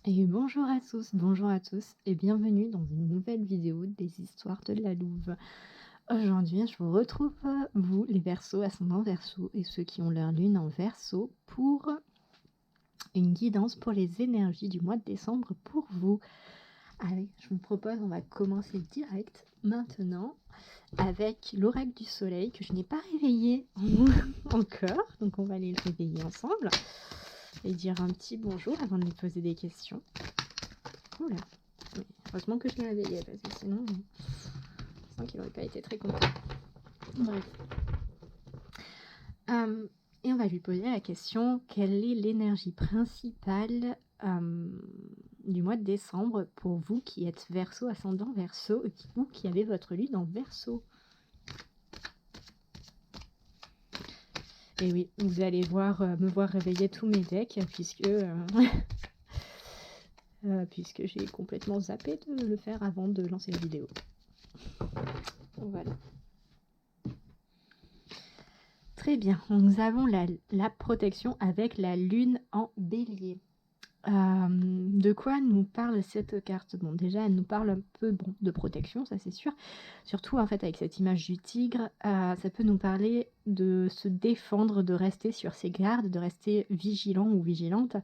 Et bonjour à tous et bienvenue dans une nouvelle vidéo des histoires de la Louve. Aujourd'hui, je vous retrouve, vous les Verseaux, ascendant Verseau et ceux qui ont leur lune en Verseau pour une guidance pour les énergies du mois de décembre pour vous. Allez, je vous propose, on va commencer direct maintenant avec l'oracle du soleil que je n'ai pas réveillé encore, donc on va aller le réveiller ensemble et dire un petit bonjour avant de lui poser des questions. Oula, heureusement que je l'ai réveillé parce que sinon, je sens qu'il n'aurait pas été très content. Bref. Et on va lui poser la question, quelle est l'énergie principale du mois de décembre pour vous qui êtes Verseau, ascendant Verseau, et vous qui avez votre lune en Verseau? Et oui, vous allez me voir réveiller tous mes decks puisque j'ai complètement zappé de le faire avant de lancer la vidéo. Voilà. Très bien, nous avons la protection avec la lune en bélier. De quoi nous parle cette carte? Bon, déjà, elle nous parle un peu de protection, ça c'est sûr. Surtout, en fait, avec cette image du tigre, ça peut nous parler de se défendre, de rester sur ses gardes, de rester vigilant ou vigilante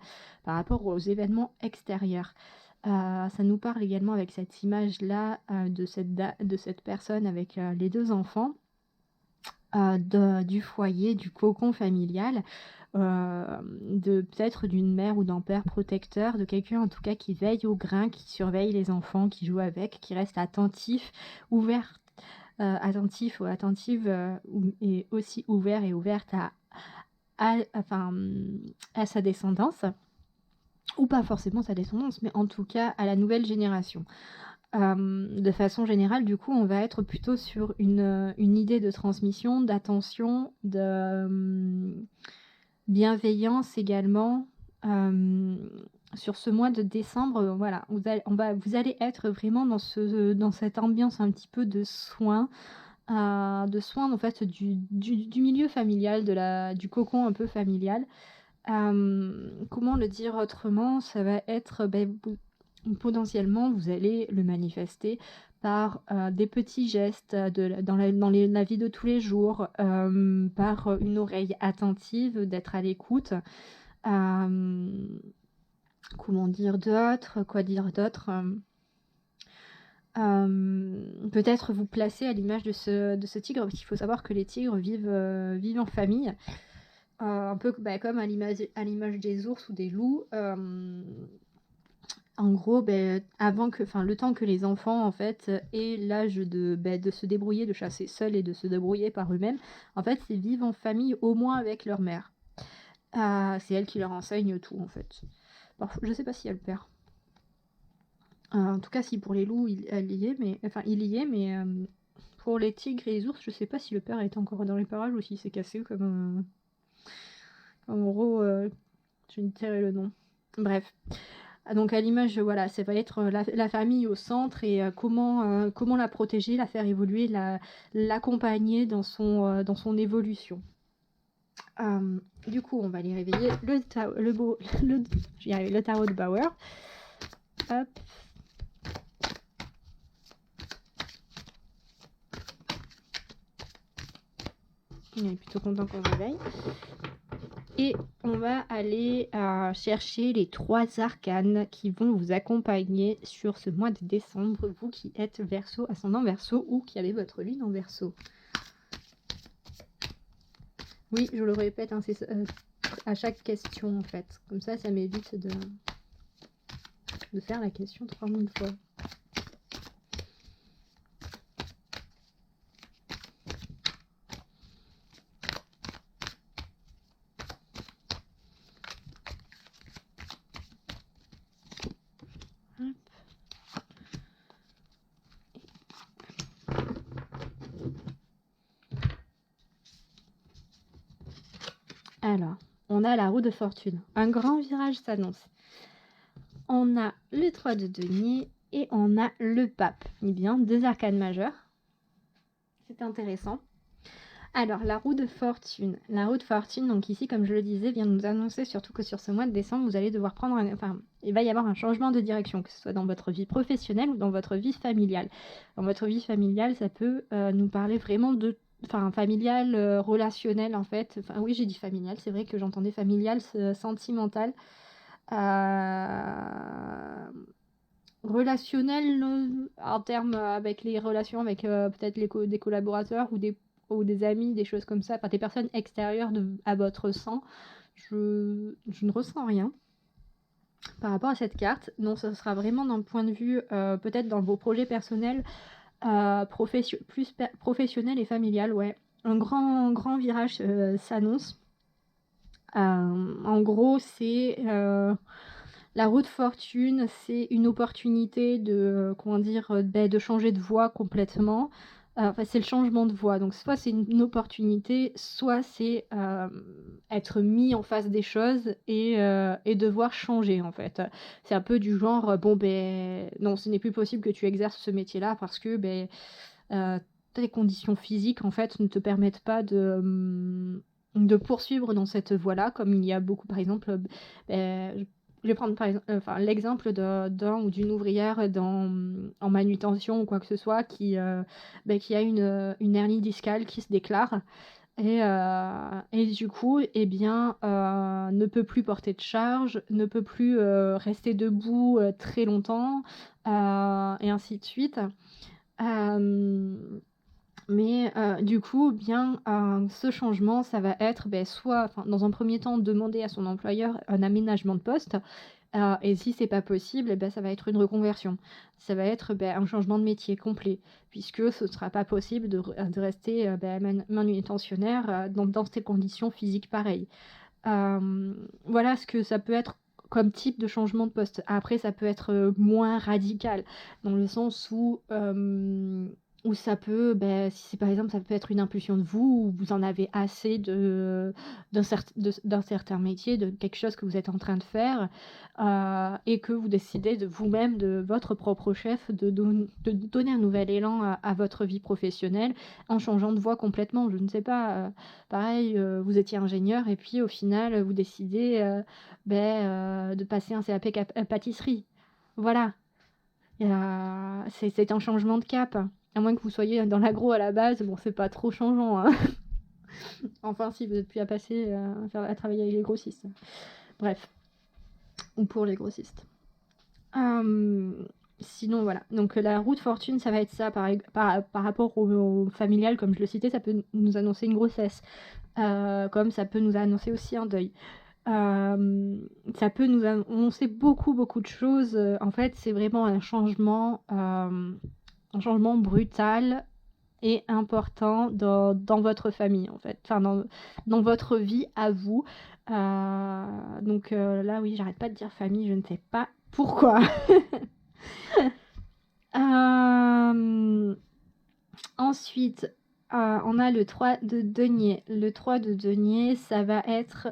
par rapport aux événements extérieurs. Ça nous parle également avec cette image-là de cette personne avec les deux enfants. Du foyer, du cocon familial, peut-être d'une mère ou d'un père protecteur, de quelqu'un en tout cas qui veille au grain, qui surveille les enfants, qui joue avec, qui reste attentif, ouvert, attentif ou attentive, et aussi ouvert et ouverte à sa descendance, ou pas forcément sa descendance, mais en tout cas à la nouvelle génération. De façon générale, du coup, on va être plutôt sur une idée de transmission, d'attention, de bienveillance également. Sur ce mois de décembre, voilà, vous allez être vraiment dans cette ambiance un petit peu de soins, en fait du milieu familial, du cocon un peu familial. Comment le dire autrement? Ça va être potentiellement, vous allez le manifester par des petits gestes dans la vie de tous les jours, par une oreille attentive, d'être à l'écoute. Comment dire d'autre? Quoi dire d'autre? Peut-être vous placer à l'image de ce tigre, parce qu'il faut savoir que les tigres vivent en famille, un peu comme à l'image des ours ou des loups. En gros, le temps que les enfants en fait aient l'âge de se débrouiller, de chasser seuls et de se débrouiller par eux-mêmes, en fait, ils vivent en famille au moins avec leur mère. C'est elle qui leur enseigne tout en fait. Parfois, je sais pas si elle le père. En tout cas, si pour les loups, il y est, mais pour les tigres et les ours, je sais pas si le père est encore dans les parages ou s'il s'est cassé comme en gros, je ne dirai le nom. Bref. Donc à l'image, voilà, ça va être la famille au centre et comment la protéger, la faire évoluer, l'accompagner dans son évolution. Du coup, on va aller réveiller le tarot de Bauer. Hop. Il est plutôt content qu'on réveille. Et on va aller chercher les 3 arcanes qui vont vous accompagner sur ce mois de décembre, vous qui êtes Verseau, ascendant Verseau ou qui avez votre lune en Verseau. Oui, je le répète, c'est à chaque question en fait. Comme ça m'évite de faire la question 3000 fois. Alors, on a la roue de fortune. Un grand virage s'annonce. On a le 3 de denier et on a le pape. Eh bien, 2 arcanes majeures. C'est intéressant. Alors, la roue de fortune. La roue de fortune, donc ici, comme je le disais, vient nous annoncer surtout que sur ce mois de décembre, vous allez devoir enfin, il va y avoir un changement de direction, que ce soit dans votre vie professionnelle ou dans votre vie familiale. Dans votre vie familiale, ça peut nous parler vraiment de, enfin, familial, relationnel en fait. Enfin, oui, j'ai dit familial, c'est vrai que j'entendais familial, sentimental. Euh, relationnel en termes avec les relations avec peut-être des collaborateurs ou des amis, des choses comme ça, enfin des personnes extérieures à votre sang, je ne ressens rien par rapport à cette carte. Non, ça sera vraiment d'un point de vue peut-être dans vos projets personnels, plus professionnel et familial, ouais. Un grand virage s'annonce. En gros, c'est la roue de fortune, c'est une opportunité de, comment dire, de changer de voie complètement. Enfin, c'est le changement de voie. Donc, soit c'est une opportunité, soit c'est être mis en face des choses et devoir changer, en fait. C'est un peu du genre, bon, ben, non, ce n'est plus possible que tu exerces ce métier-là parce que, ben, tes conditions physiques, en fait, ne te permettent pas de poursuivre dans cette voie-là, comme il y a beaucoup, par exemple, je vais prendre par exemple, l'exemple d'un ou d'une ouvrière en manutention ou quoi que ce soit qui a une hernie discale qui se déclare et du coup, eh bien, ne peut plus porter de charge, ne peut plus rester debout très longtemps et ainsi de suite. Euh, mais du coup, bien, ce changement, ça va être soit, dans un premier temps, demander à son employeur un aménagement de poste. Et si c'est pas possible, eh ben, ça va être une reconversion. Ça va être un changement de métier complet, puisque ce ne sera pas possible de rester manutentionnaire dans ces conditions physiques pareilles. Voilà ce que ça peut être comme type de changement de poste. Après, ça peut être moins radical, dans le sens où ça peut, si c'est par exemple, ça peut être une impulsion de vous, ou vous en avez assez d'un certain métier, de quelque chose que vous êtes en train de faire, et que vous décidez de vous-même, de votre propre chef, de donner un nouvel élan à votre vie professionnelle en changeant de voie complètement. Je ne sais pas, pareil, vous étiez ingénieur et puis au final, vous décidez de passer un CAP pâtisserie. Voilà. C'est un changement de cap. À moins que vous soyez dans l'agro à la base, bon, c'est pas trop changeant, hein. Enfin, si vous êtes plus à passer à travailler avec les grossistes. Bref. Ou pour les grossistes. Sinon, voilà. Donc, la roue de fortune, ça va être ça. Par rapport au familial, comme je le citais, ça peut nous annoncer une grossesse. Comme ça peut nous annoncer aussi un deuil. Ça peut nous annoncer beaucoup de choses. En fait, c'est vraiment un changement brutal et important dans votre famille, en fait. Enfin, dans votre vie à vous. Donc là, oui, j'arrête pas de dire famille, je ne sais pas pourquoi. Ensuite, on a le 3 de denier. Le 3 de denier, ça va être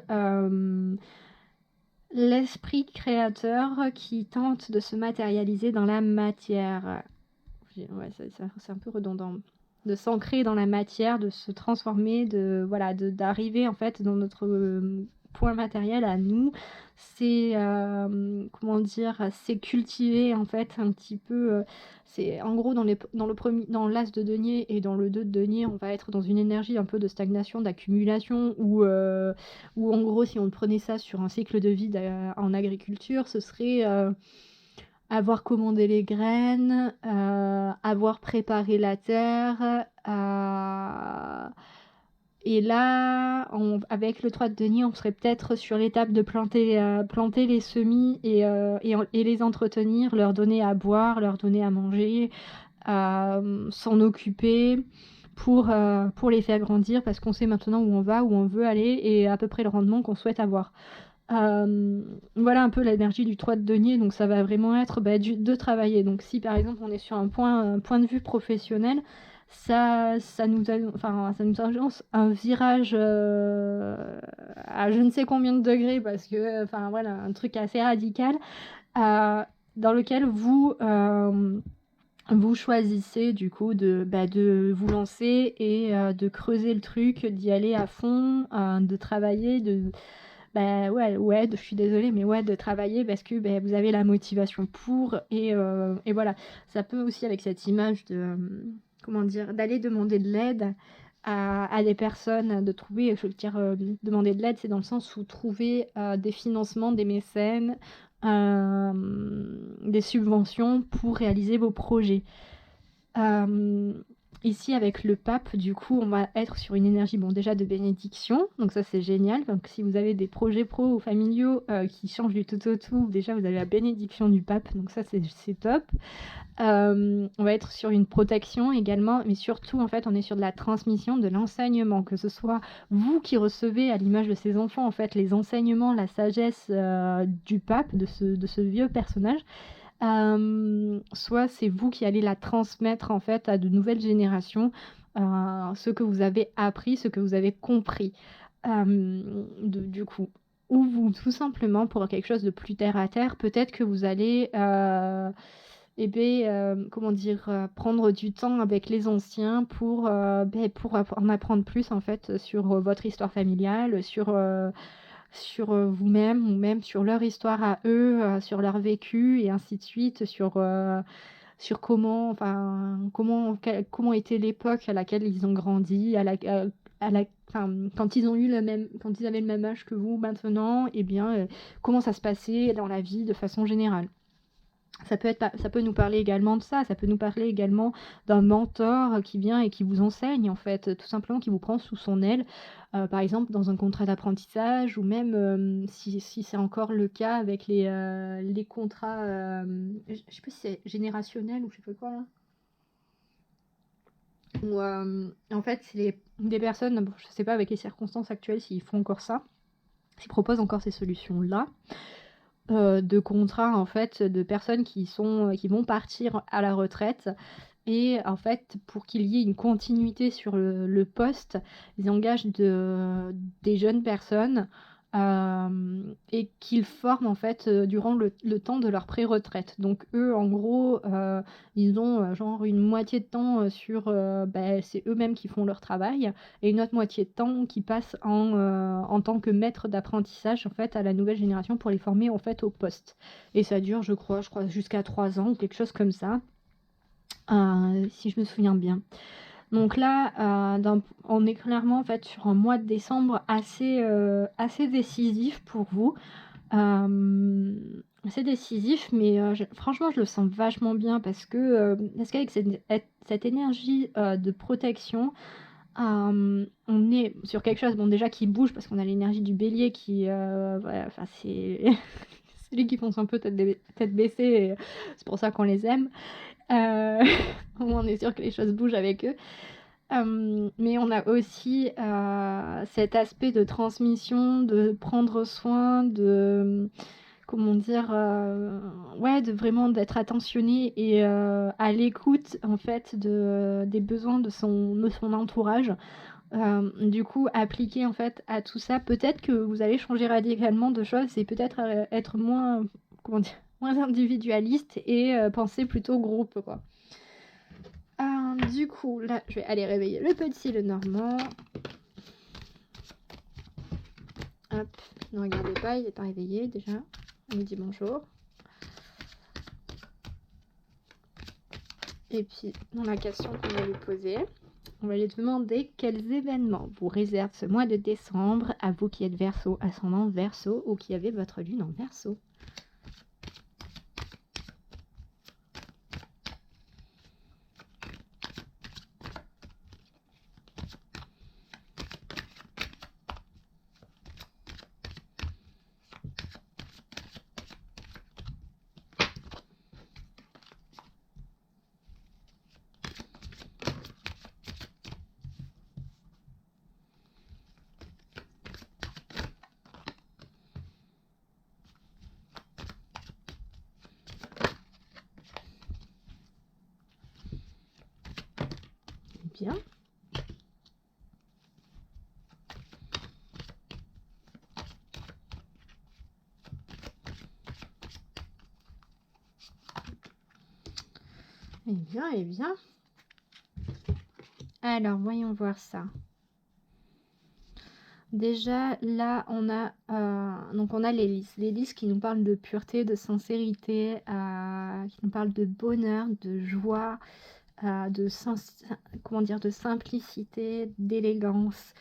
l'esprit créateur qui tente de se matérialiser dans la matière. Ouais, c'est un peu redondant. De s'ancrer dans la matière, de se transformer, d'arriver en fait dans notre point matériel à nous. C'est comment dire, c'est cultiver en fait un petit peu. C'est en gros dans l'as de denier et dans le 2 de denier, on va être dans une énergie un peu de stagnation, d'accumulation, ou en gros si on prenait ça sur un cycle de vie en agriculture, ce serait avoir commandé les graines, avoir préparé la terre. Et là, avec le 3 de denier, on serait peut-être sur l'étape de planter les semis et les entretenir, leur donner à boire, leur donner à manger, s'en occuper pour les faire grandir parce qu'on sait maintenant où on va, où on veut aller et à peu près le rendement qu'on souhaite avoir. Voilà un peu l'énergie du 3 de denier, donc ça va vraiment être de travailler. Donc si par exemple on est sur un point de vue professionnel, ça nous annonce un virage à je ne sais combien de degrés parce que voilà un truc assez radical dans lequel vous vous choisissez du coup de vous lancer et de creuser le truc, d'y aller à fond, de travailler, ouais, je suis désolée, mais ouais, de travailler parce que vous avez la motivation pour et voilà. Ça peut aussi avec cette image comment dire, d'aller demander de l'aide à des personnes, de trouver, je veux dire, demander de l'aide, c'est dans le sens où trouver des financements, des mécènes, des subventions pour réaliser vos projets. Hem, Ici avec le pape, du coup, on va être sur une énergie, bon déjà de bénédiction, donc ça c'est génial. Donc si vous avez des projets pro ou familiaux, qui changent du tout au tout, déjà vous avez la bénédiction du pape, donc ça c'est top. On va être sur une protection également, mais surtout en fait on est sur de la transmission, de l'enseignement, que ce soit vous qui recevez à l'image de ces enfants en fait les enseignements, la sagesse, du pape, de ce vieux personnage, soit c'est vous qui allez la transmettre en fait à de nouvelles générations, ce que vous avez appris, ce que vous avez compris. Du coup. Ou vous tout simplement pour quelque chose de plus terre à terre, peut-être que vous allez, comment dire? Prendre du temps avec les anciens pour en apprendre plus en fait, sur, votre histoire familiale, sur vous-même ou même sur leur histoire à eux, sur leur vécu et ainsi de suite, sur comment était l'époque à laquelle ils ont grandi, quand ils ont eu quand ils avaient le même âge que vous maintenant, et bien, comment ça se passait dans la vie de façon générale. Ça peut nous parler également de ça peut nous parler également d'un mentor qui vient et qui vous enseigne en fait, tout simplement qui vous prend sous son aile, par exemple dans un contrat d'apprentissage ou même, si c'est encore le cas avec les contrats, je sais plus si c'est générationnel ou je sais pas quoi là. Où, en fait c'est des personnes, bon je sais pas avec les circonstances actuelles s'ils font encore ça, s'ils proposent encore ces solutions-là. De contrats en fait, de personnes qui vont partir à la retraite et en fait, pour qu'il y ait une continuité sur le poste, ils engagent des jeunes personnes, et qu'ils forment en fait, durant le temps de leur pré-retraite. Donc eux, en gros, ils ont, genre une moitié de temps, c'est eux-mêmes qui font leur travail et une autre moitié de temps qui passe en tant que maître d'apprentissage en fait à la nouvelle génération pour les former en fait au poste. Et ça dure, je crois jusqu'à 3 ans ou quelque chose comme ça. Si je me souviens bien. Donc là, on est clairement en fait sur un mois de décembre assez décisif pour vous. Assez décisif, mais franchement, je le sens vachement bien parce qu'avec cette énergie de protection, on est sur quelque chose, bon, déjà qui bouge parce qu'on a l'énergie du bélier qui, voilà, enfin, c'est c'est lui qui fonce un peu tête baissée, et c'est pour ça qu'on les aime. Heu, au moins on est sûr que les choses bougent avec eux. Mais on a aussi, cet aspect de transmission, de prendre soin, comment dire? Ouais, de vraiment d'être attentionné et à l'écoute en fait des besoins de son entourage. Du coup, appliquer en fait à tout ça, peut-être que vous allez changer radicalement de choses et peut-être, être moins, comment dire? Moins individualiste et penser plutôt groupe, quoi. Du coup, là, je vais aller réveiller le petit Lenormand. Hop, ne regardez pas, il n'est pas réveillé déjà. On lui dit bonjour. Et puis, dans la question qu'on va lui poser, on va lui demander quels événements vous réservent ce mois de décembre, à vous qui êtes Verseau, ascendant Verseau ou qui avez votre lune en Verseau. Bien. Eh bien, eh bien. Alors, voyons voir ça. Déjà, là, donc on a les listes qui nous parlent de pureté, de sincérité, qui nous parlent de bonheur, de joie, de comment dire, de simplicité, d'élégance.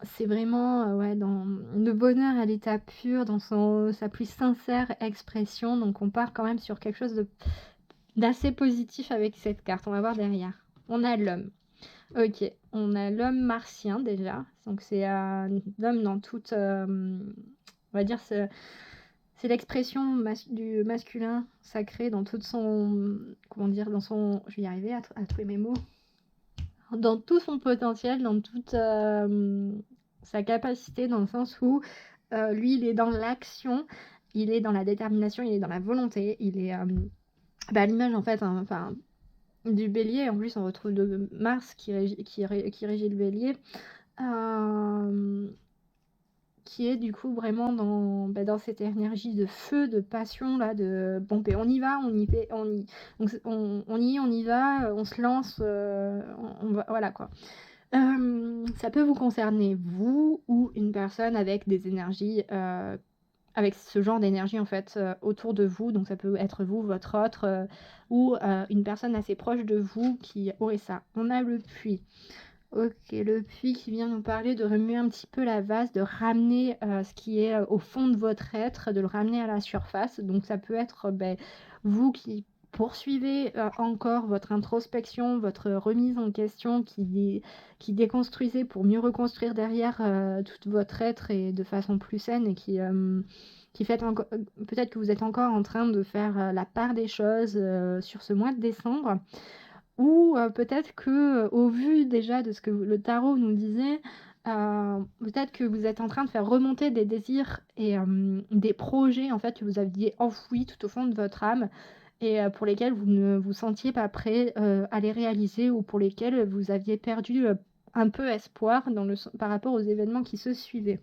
C'est vraiment ouais, dans le bonheur à l'état pur, dans sa plus sincère expression. Donc on part quand même sur quelque chose d'assez positif avec cette carte. On va voir derrière. On a l'homme. Ok, on a l'homme martien déjà. Donc c'est l'homme dans toute, on va dire, c'est l'expression du masculin sacré dans toute son, comment dire, dans son, je vais y arriver à trouver mes mots, dans tout son potentiel, dans toute sa capacité, dans le sens où lui, il est dans l'action, il est dans la détermination, il est dans la volonté, il est à l'image en fait, enfin du bélier. En plus on retrouve de Mars qui régit le bélier, qui est du coup vraiment dans cette énergie de feu, de passion là, de bon ben on y va, on y va, on se lance, on va, voilà quoi. Ça peut vous concerner vous ou une personne avec des énergies, avec ce genre d'énergie en fait autour de vous. Donc ça peut être vous, votre autre, ou une personne assez proche de vous qui aurait ça. On a le puits. Ok, le puits qui vient nous parler de remuer un petit peu la vase, de ramener ce qui est au fond de votre être, de le ramener à la surface. Donc ça peut être vous qui poursuivez encore votre introspection, votre remise en question, qui déconstruisez pour mieux reconstruire derrière tout votre être et de façon plus saine, et qui fait encore, peut-être que vous êtes encore en train de faire la part des choses sur ce mois de décembre. Ou peut-être que, au vu déjà de ce que le tarot nous disait, peut-être que vous êtes en train de faire remonter des désirs et des projets en fait que vous aviez enfouis tout au fond de votre âme, et pour lesquels vous ne vous sentiez pas prêt à les réaliser, ou pour lesquels vous aviez perdu un peu espoir par rapport aux événements qui se suivaient.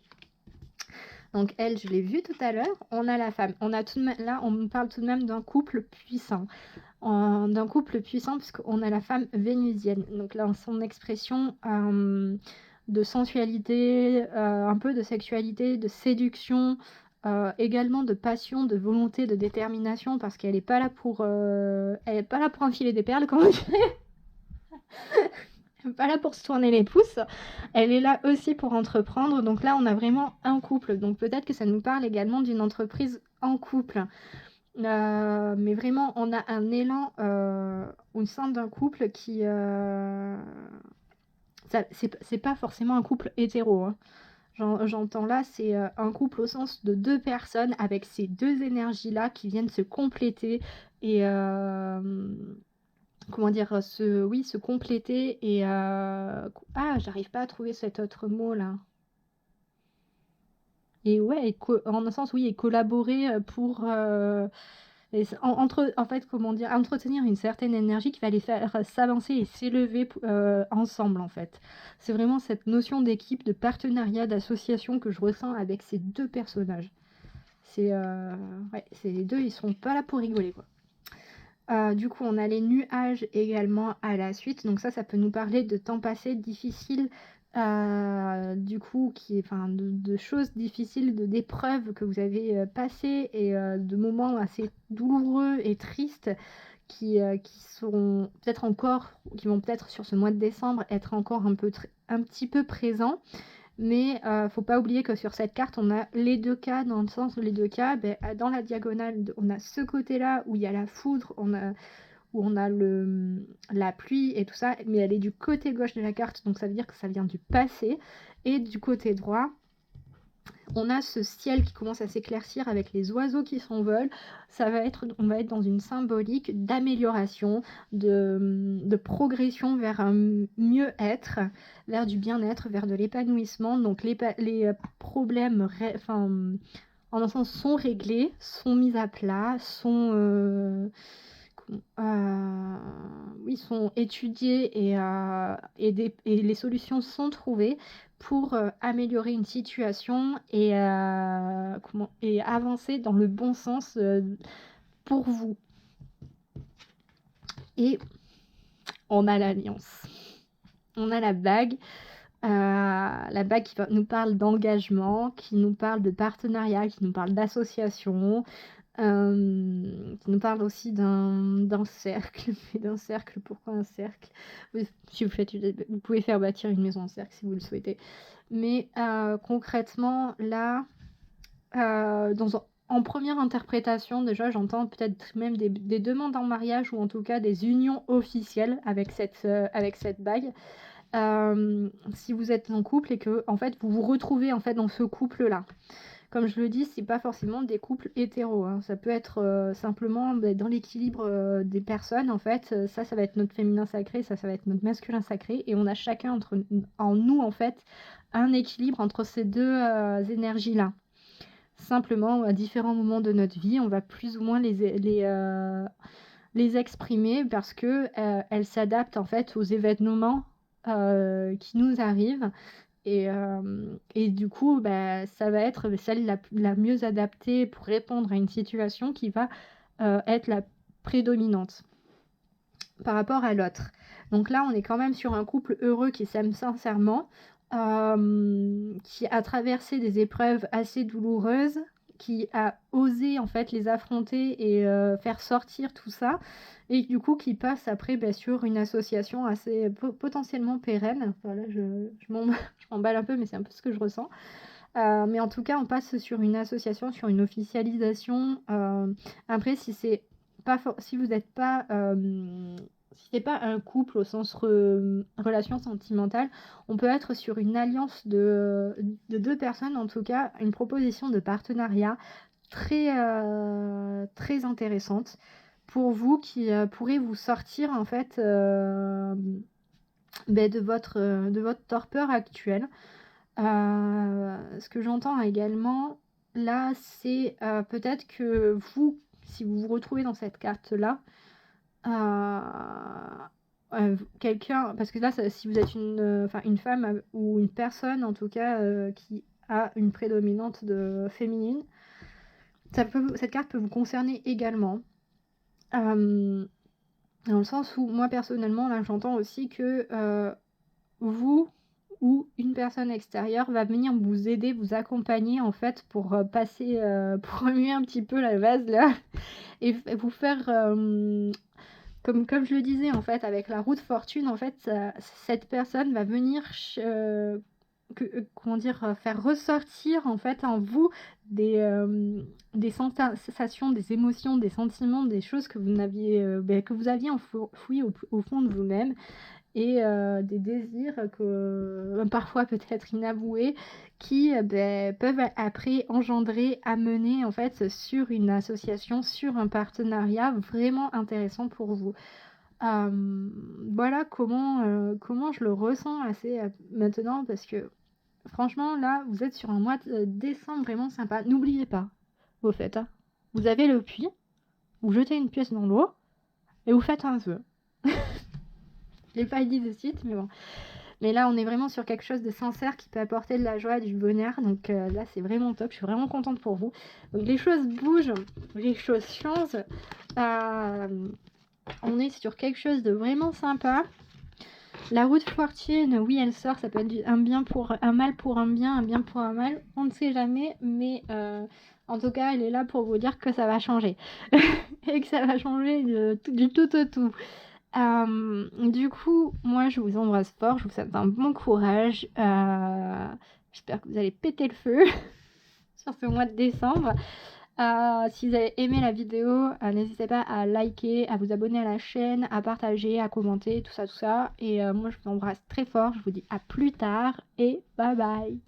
Donc elle, je l'ai vue tout à l'heure. On a la femme. On a tout de même, là, on parle tout de même d'un couple puissant. D'un couple puissant, puisqu'on a la femme vénusienne. Donc là, son expression de sensualité, un peu de sexualité, de séduction, également de passion, de volonté, de détermination, parce qu'elle n'est pas là pour, enfiler des perles, comment dire. Elle n'est pas là pour se tourner les pouces. Elle est là aussi pour entreprendre. Donc là, on a vraiment un couple. Donc peut-être que ça nous parle également d'une entreprise en couple. Mais vraiment, on a un élan au sein d'un couple qui... c'est pas forcément un couple hétéro. Hein. J'entends là, c'est un couple au sens de deux personnes avec ces deux énergies-là qui viennent se compléter et... comment dire, se compléter et... j'arrive pas à trouver cet autre mot là. Et ouais, en un sens, oui, et collaborer pour... en fait, comment dire, entretenir une certaine énergie qui va les faire s'avancer et s'élever ensemble, en fait. C'est vraiment cette notion d'équipe, de partenariat, d'association que je ressens avec ces deux personnages. Ouais, les deux, ils sont pas là pour rigoler, quoi. Du coup, on a les nuages également à la suite. Donc ça peut nous parler de temps passé difficile, du coup, de choses difficiles, d'épreuves que vous avez passées, et de moments assez douloureux et tristes qui sont peut-être encore, qui vont peut-être sur ce mois de décembre être encore un petit peu présents. Mais faut pas oublier que sur cette carte, on a les deux cas, dans le sens où les deux cas, dans la diagonale, on a ce côté-là où il y a la foudre, où on a la pluie et tout ça, mais elle est du côté gauche de la carte, donc ça veut dire que ça vient du passé. Et du côté droit, on a ce ciel qui commence à s'éclaircir avec les oiseaux qui s'envolent. On va être dans une symbolique d'amélioration, de progression vers un mieux-être, vers du bien-être, vers de l'épanouissement. Donc les problèmes, en un sens, sont réglés, sont mis à plat, sont étudiés, et les solutions sont trouvées pour améliorer une situation et avancer dans le bon sens pour vous. Et on a l'alliance. On a la bague qui nous parle d'engagement, qui nous parle de partenariat, qui nous parle d'association, qui nous parle aussi d'un cercle. Mais d'un cercle, pourquoi un cercle? Si vous pouvez faire bâtir une maison en cercle si vous le souhaitez. Mais concrètement, là, en première interprétation, déjà, j'entends peut-être même des demandes en mariage ou en tout cas des unions officielles avec cette bague. Si vous êtes en couple et que en fait vous vous retrouvez en fait dans ce couple-là. Comme je le dis, c'est pas forcément des couples hétéros, hein. Ça peut être simplement dans l'équilibre des personnes. En fait, ça va être notre féminin sacré, ça va être notre masculin sacré, et on a chacun en nous en fait un équilibre entre ces deux énergies-là. Simplement, à différents moments de notre vie, on va plus ou moins les exprimer parce que elles s'adaptent en fait aux événements qui nous arrivent. Et du coup, ça va être celle la mieux adaptée pour répondre à une situation qui va être la prédominante par rapport à l'autre. Donc là, on est quand même sur un couple heureux qui s'aime sincèrement, qui a traversé des épreuves assez douloureuses, qui a osé en fait les affronter et faire sortir tout ça, et du coup qui passe après sur une association assez potentiellement pérenne. Enfin, là, je m'emballe un peu, mais c'est un peu ce que je ressens. Mais en tout cas, on passe sur une association, sur une officialisation. Après, si vous n'êtes pas si c'est pas un couple au sens relation sentimentale, on peut être sur une alliance de deux personnes, en tout cas une proposition de partenariat très, très intéressante pour vous qui pourrait vous sortir en fait de votre torpeur actuelle. Ce que j'entends également là, c'est peut-être que vous, si vous vous retrouvez dans cette carte-là, quelqu'un, parce que là, si vous êtes une femme ou une personne en tout cas qui a une prédominante de féminine, cette carte peut vous concerner également. Dans le sens où moi personnellement, là, j'entends aussi que vous ou une personne extérieure va venir vous aider, vous accompagner en fait pour passer, pour remuer un petit peu la vase là et vous faire comme je le disais en fait avec la roue de fortune, en fait cette personne va venir faire ressortir en fait en vous des sensations, des émotions, des sentiments, des choses que vous aviez enfouies au fond de vous-même, et des désirs que parfois peut-être inavoués qui peuvent après amener en fait sur une association, sur un partenariat vraiment intéressant pour vous. Voilà comment je le ressens assez maintenant, parce que franchement là vous êtes sur un mois de décembre vraiment sympa. N'oubliez pas, au fait, hein, vous avez le puits, vous jetez une pièce dans l'eau et vous faites un vœu. Je l'ai pas dit de suite, mais bon. Mais là, on est vraiment sur quelque chose de sincère qui peut apporter de la joie et du bonheur. Donc là, c'est vraiment top. Je suis vraiment contente pour vous. Donc les choses bougent, les choses changent. On est sur quelque chose de vraiment sympa. La roue de fortune, oui, elle sort. Ça peut être un mal pour un bien, un bien pour un mal. On ne sait jamais, mais en tout cas, elle est là pour vous dire que ça va changer. Et que ça va changer du tout au tout. Du coup, moi je vous embrasse fort, je vous souhaite un bon courage. J'espère que vous allez péter le feu sur ce mois de décembre. Si vous avez aimé la vidéo, n'hésitez pas à liker, à vous abonner à la chaîne, à partager, à commenter, tout ça. Et moi je vous embrasse très fort, je vous dis à plus tard et bye bye.